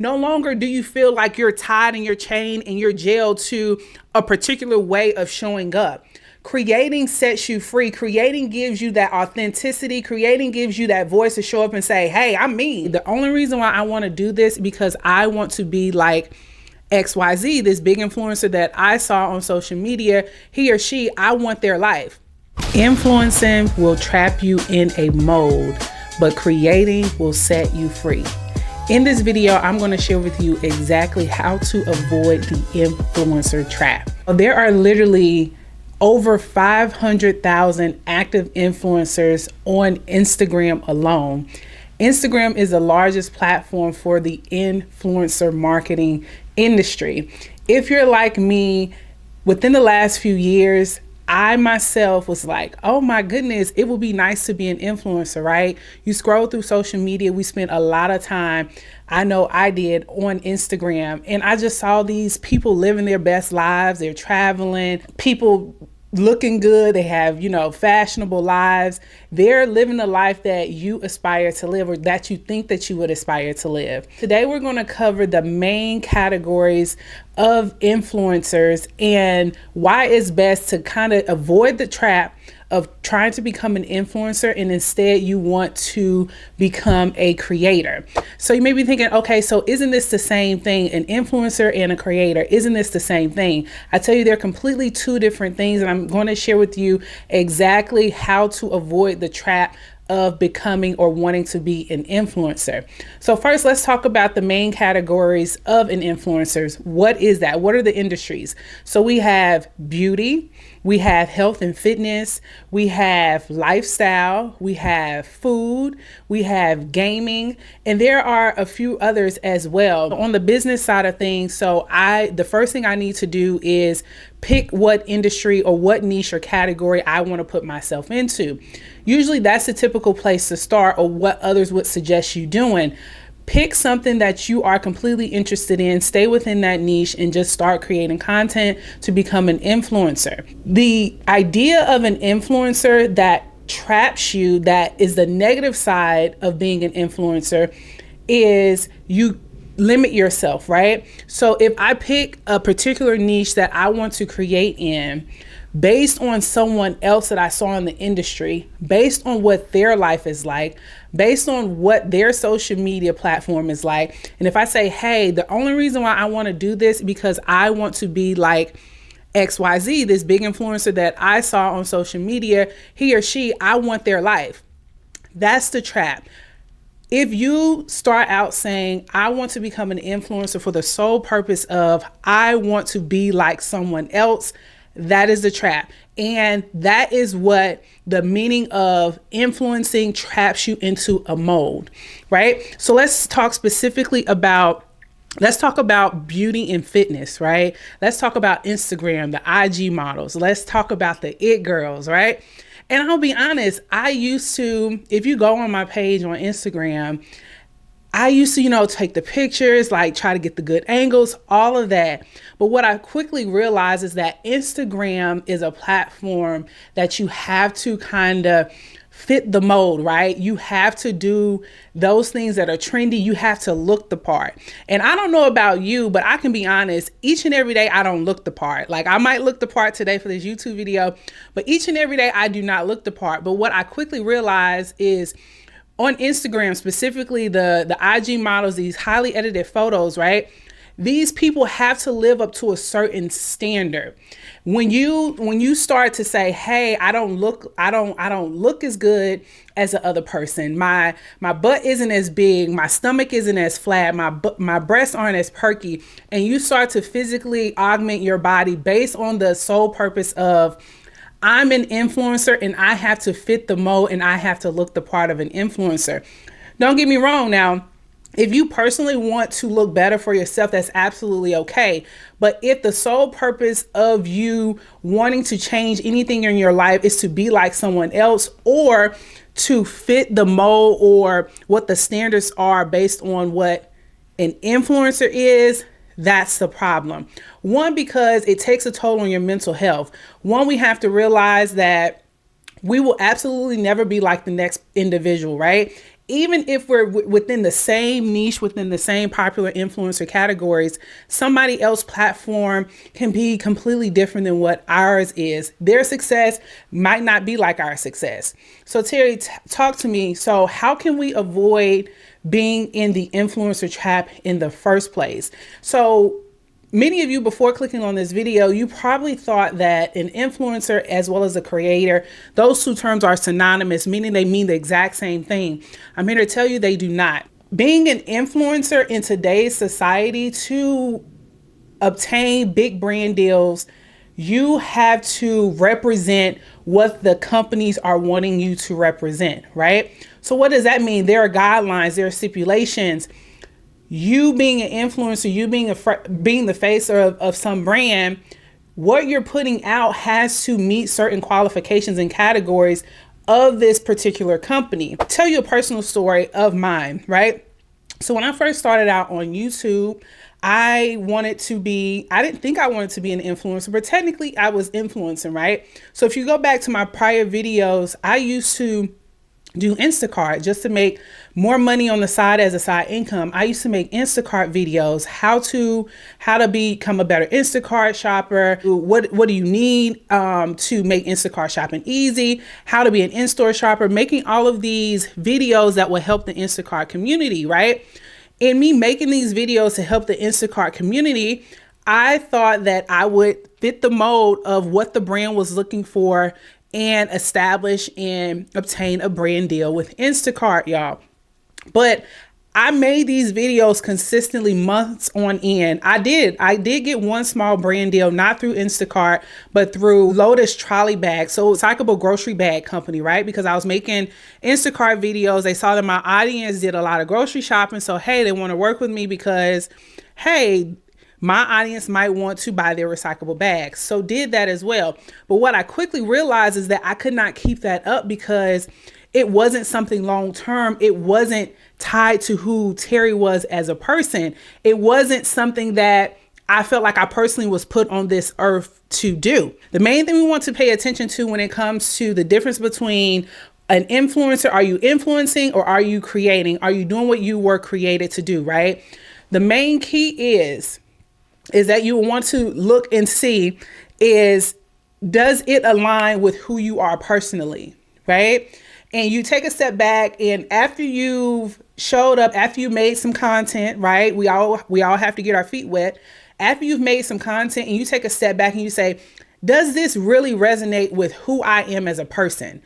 No longer do you feel like you're tied and you're chained and you're jailed to a particular way of showing up. Creating sets you free. Creating gives you that authenticity. Creating gives you that voice to show up and say, hey, I'm me. The only reason why I want to do this is because I want to be like XYZ, this big influencer that I saw on social media. He or she, I want their life. Influencing will trap you in a mold, but creating will set you free. In this video, I'm going to share with you exactly how to avoid the influencer trap. There are literally over 500,000 active influencers on Instagram alone. Instagram is the largest platform for the influencer marketing industry. If you're like me, within the last few years, I myself was like, oh my goodness, it would be nice to be an influencer, right? You scroll through social media. We spent a lot of time, I know I did, on Instagram. And I just saw these people living their best lives. They're traveling, people looking good. They have, fashionable lives. They're living the life that you aspire to live, or that you think that you would aspire to live. Today, we're going to cover the main categories of influencers and why it's best to kind of avoid the trap of trying to become an influencer and instead you want to become a creator. So you may be thinking, okay, so isn't this the same thing? An influencer and a creator, isn't this the same thing? I tell you, they're completely two different things, and I'm going to share with you exactly how to avoid the trap of becoming or wanting to be an influencer. So first, let's talk about the main categories of an influencer. What is that? What are the industries? So we have beauty, we have health and fitness, we have lifestyle, we have food, we have gaming, and there are a few others as well. On the business side of things, the first thing I need to do is pick what industry or what niche or category I want to put myself into. Usually that's the typical place to start, or what others would suggest you doing. Pick something that you are completely interested in, stay within that niche, and just start creating content to become an influencer. The idea of an influencer that traps you, that is the negative side of being an influencer, is you limit yourself, right? So if I pick a particular niche that I want to create in, based on someone else that I saw in the industry, based on what their life is like, based on what their social media platform is like. And if I say, hey, the only reason why I want to do this is because I want to be like XYZ, this big influencer that I saw on social media, he or she, I want their life. That's the trap. If you start out saying, I want to become an influencer for the sole purpose of I want to be like someone else, that is the trap. And that is what the meaning of influencing traps you into a mold, right? So let's talk about beauty and fitness, right? Let's talk about Instagram, the IG models. Let's talk about the it girls, right? And I'll be honest, I used to, if you go on my page on Instagram, I used to, take the pictures, like try to get the good angles, all of that. But what I quickly realized is that Instagram is a platform that you have to kind of fit the mold, right? You have to do those things that are trendy. You have to look the part. And I don't know about you, but I can be honest, each and every day I don't look the part. Like I might look the part today for this YouTube video, but each and every day I do not look the part. But what I quickly realized is on Instagram, specifically the IG models, these highly edited photos, right? These people have to live up to a certain standard. When you start to say, hey, I don't look as good as the other person. My butt isn't as big, my stomach isn't as flat, my breasts aren't as perky, and you start to physically augment your body based on the sole purpose of I'm an influencer and I have to fit the mold and I have to look the part of an influencer. Don't get me wrong now. If you personally want to look better for yourself, that's absolutely okay. But if the sole purpose of you wanting to change anything in your life is to be like someone else or to fit the mold or what the standards are based on what an influencer is, that's the problem. One, because it takes a toll on your mental health. One, we have to realize that we will absolutely never be like the next individual, right? even if we're within the same niche, within the same popular influencer categories, somebody else's platform can be completely different than what ours is. Their success might not be like our success. So Terry, talk to me. So how can we avoid being in the influencer trap in the first place? So many of you, before clicking on this video, you probably thought that an influencer as well as a creator, those two terms are synonymous, meaning they mean the exact same thing. I'm here to tell you they do not. Being an influencer in today's society, to obtain big brand deals, you have to represent what the companies are wanting you to represent, right? So what does that mean? There are guidelines, there are stipulations. You being an influencer, you being the face of some brand, what you're putting out has to meet certain qualifications and categories of this particular company. I'll tell you a personal story of mine, right? So when I first started out on YouTube, I didn't think I wanted to be an influencer, but technically I was influencing, right? So if you go back to my prior videos, I used to do Instacart just to make more money on the side as a side income. I used to make Instacart videos, how to become a better Instacart shopper. What do you need to make Instacart shopping easy? How to be an in-store shopper, making all of these videos that will help the Instacart community, right? In me making these videos to help the Instacart community, I thought that I would fit the mold of what the brand was looking for and establish and obtain a brand deal with Instacart, y'all. But I made these videos consistently months on end. I did get one small brand deal, not through Instacart, but through Lotus Trolley Bag. So it's like a grocery bag company, right? Because I was making Instacart videos. They saw that my audience did a lot of grocery shopping. So, hey, they want to work with me because, hey, my audience might want to buy their recyclable bags. So did that as well. But what I quickly realized is that I could not keep that up because it wasn't something long-term. It wasn't tied to who Terry was as a person. It wasn't something that I felt like I personally was put on this earth to do. The main thing we want to pay attention to when it comes to the difference between an influencer, are you influencing or are you creating? Are you doing what you were created to do, right? The main key is that you want to look and see does it align with who you are personally, right? And you take a step back, and after you've showed up, after you made some content, right? We all have to get our feet wet. After you've made some content and you take a step back and you say, does this really resonate with who I am as a person?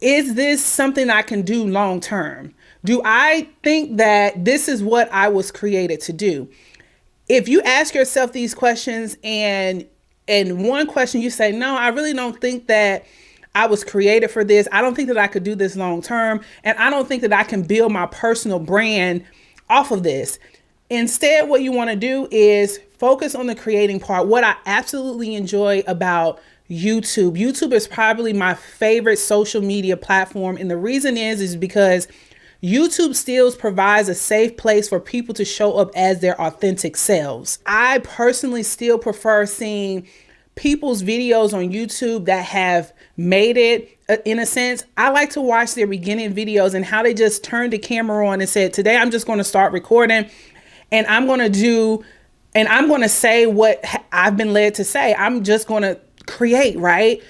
Is this something I can do long term? Do I think that this is what I was created to do? If you ask yourself these questions and one question you say, no, I really don't think that I was created for this. I don't think that I could do this long term. And I don't think that I can build my personal brand off of this. Instead, what you want to do is focus on the creating part. What I absolutely enjoy about YouTube. YouTube is probably my favorite social media platform. And the reason is because YouTube still provides a safe place for people to show up as their authentic selves. I personally still prefer seeing people's videos on YouTube that have made it in a sense. I like to watch their beginning videos and how they just turned the camera on and said, today I'm just going to start recording and I'm going to say what I've been led to say. I'm just going to create, right?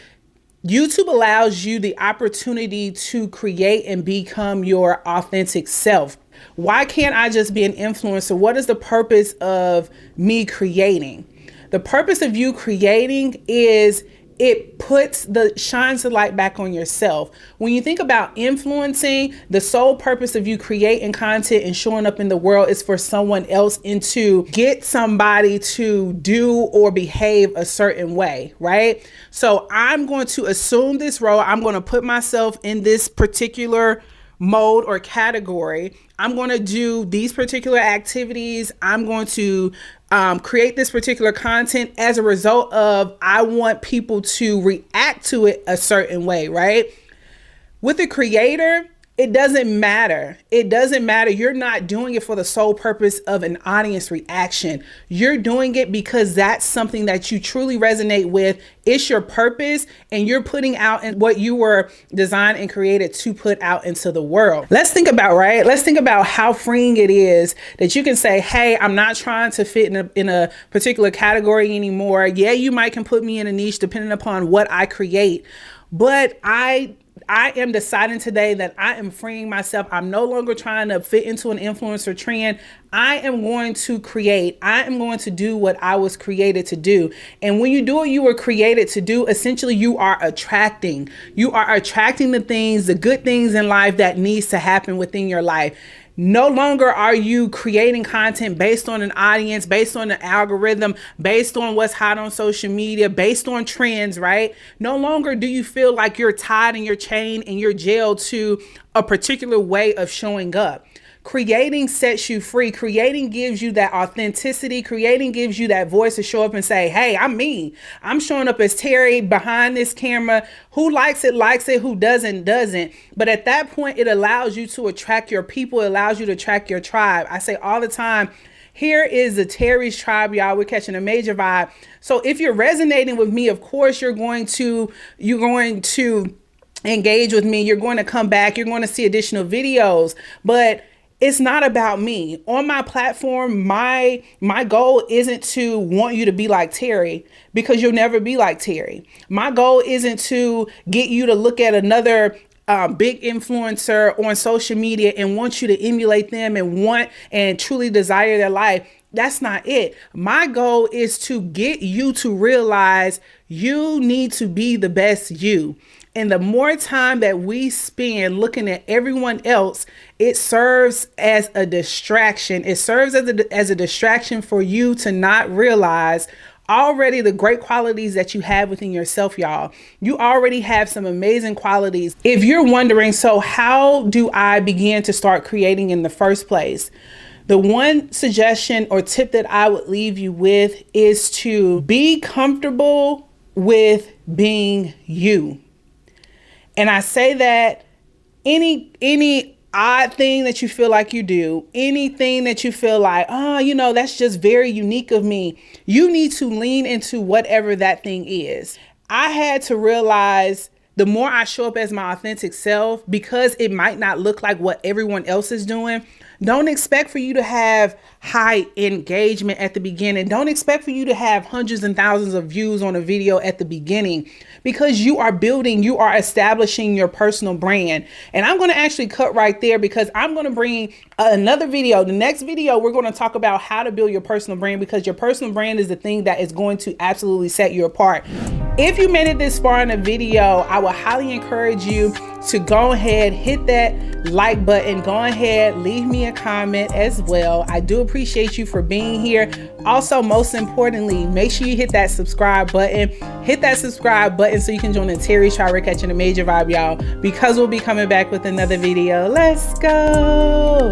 YouTube allows you the opportunity to create and become your authentic self. Why can't I just be an influencer? What is the purpose of me creating? The purpose of you creating is it shines the light back on yourself. When you think about influencing, the sole purpose of you creating content and showing up in the world is for someone else and to get somebody to do or behave a certain way, right? So I'm going to assume this role. I'm going to put myself in this particular mode or category. I'm going to do these particular activities. I'm going to create this particular content as a result of I want people to react to it a certain way, right? With a creator, It doesn't matter. It doesn't matter. You're not doing it for the sole purpose of an audience reaction. You're doing it because that's something that you truly resonate with. It's your purpose, and you're putting out in what you were designed and created to put out into the world. Let's think about, right? Let's think about how freeing it is that you can say, hey, I'm not trying to fit in a particular category anymore. Yeah, you might can put me in a niche depending upon what I create, but I am deciding today that I am freeing myself. I'm no longer trying to fit into an influencer trend. I am going to create. I am going to do what I was created to do. And when you do what you were created to do, essentially you are attracting. You are attracting the things, the good things in life that needs to happen within your life. No longer are you creating content based on an audience, based on an algorithm, based on what's hot on social media, based on trends, right? No longer do you feel like you're tied in your chain and you're jailed to a particular way of showing up. Creating sets you free. Creating gives you that authenticity. Creating gives you that voice to show up and say, hey, I'm me. I'm showing up as Terry behind this camera. Who likes it, likes it. Who doesn't, doesn't. But at that point, it allows you to attract your people. It allows you to attract your tribe. I say all the time, here is the Terry's tribe, y'all. We're catching a major vibe. So if you're resonating with me, of course, you're going to engage with me. You're going to come back. You're going to see additional videos. But it's not about me. On my platform, my goal isn't to want you to be like Terry, because you'll never be like Terry. My goal isn't to get you to look at another big influencer on social media and want you to emulate them and want and truly desire their life. That's not it. My goal is to get you to realize you need to be the best you. And the more time that we spend looking at everyone else, it serves as a distraction. It serves as a distraction for you to not realize already the great qualities that you have within yourself, y'all. You already have some amazing qualities. If you're wondering, so how do I begin to start creating in the first place? The one suggestion or tip that I would leave you with is to be comfortable with being you. And I say that any odd thing that you feel like you do, anything that you feel like, oh, that's just very unique of me, you need to lean into whatever that thing is. I had to realize the more I show up as my authentic self, because it might not look like what everyone else is doing, don't expect for you to have high engagement at the beginning. Don't expect for you to have hundreds and thousands of views on a video at the beginning, because you are establishing your personal brand. And I'm going to actually cut right there, because I'm going to bring another video. The next video, we're going to talk about how to build your personal brand, because your personal brand is the thing that is going to absolutely set you apart. If you made it this far in the video, I would highly encourage you to go ahead, hit that like button, go ahead, leave me a comment as well. I do appreciate you for being here. Also, most importantly, make sure you hit that subscribe button. Hit that subscribe button so you can join the Terry's Tribe. We're catching a major vibe, y'all, because we'll be coming back with another video. Let's go.